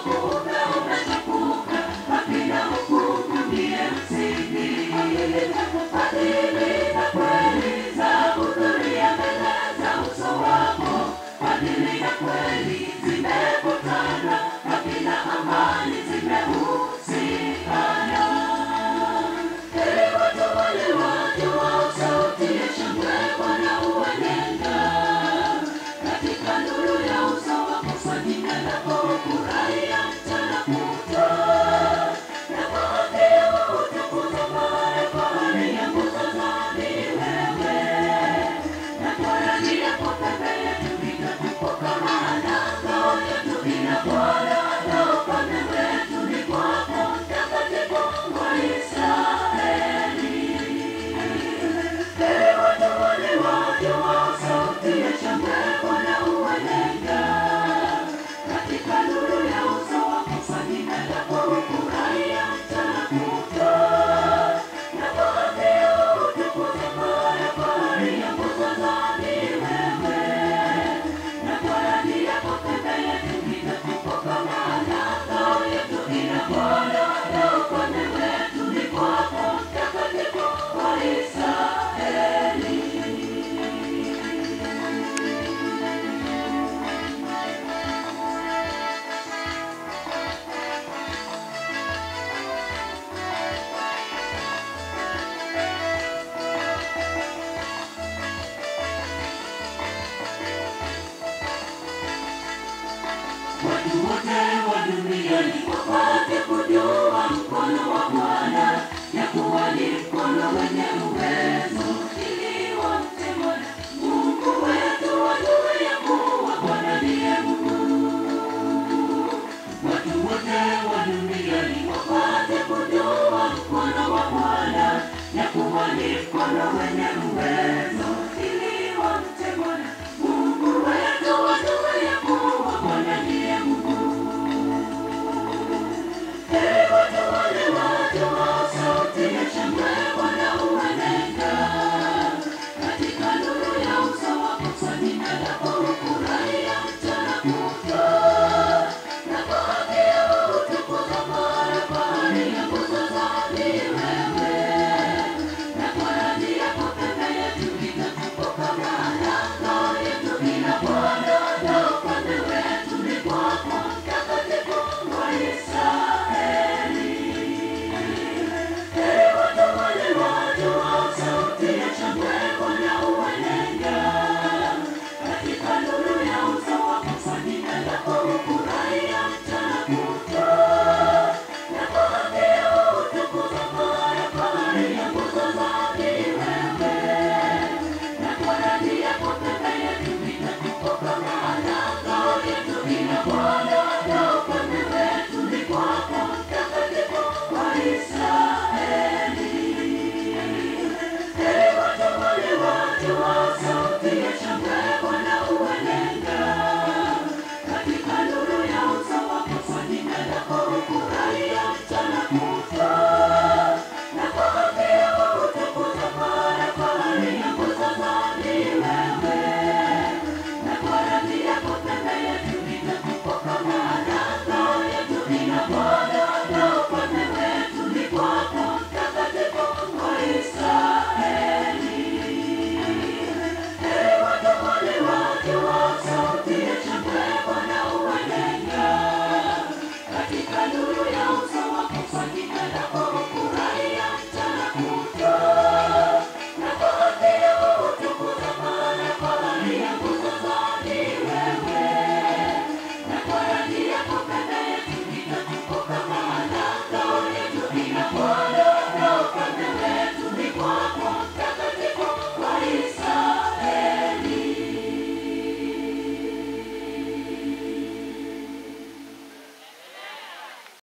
wokovu umetukuka, hakina hukumu ndiye msingi. Fadhili na kweli za hudhuria mbele za uso wako, fadhili na kweli zimekutana, hakina amani zimehusikana. Heri watu wale wajua sauti ya shangwe Bwana uwajenga, katika nuru ya uso wako kwa jina lako furahia mchana kutwa, na kwa haki yako utukuza fahari ya nguzo za ni wewe, na kwa rangi yako pembe yetu itatukuka, maana ngao yetu ina Bwana, na upande wetu ni kwako mtakatifu wa Israeli. Heri watu wale wajua sauti ya shangwe Bwana uwajenga, katika nuru ya uso wako kwa jina lako furahia mchana kutwa, na kwa haki yako utukuza fahari ya nguzo za ni wewe, na kwa rangi yako pembe yetu itatukuka, maana ngao yetu ina Bwana, na upande wetu ni kwako mtakatifu wa Israeli. Watu wote wa duniani wapate kujua mkono wa Bwana, ya kuwa ni mkono wenye uwezo.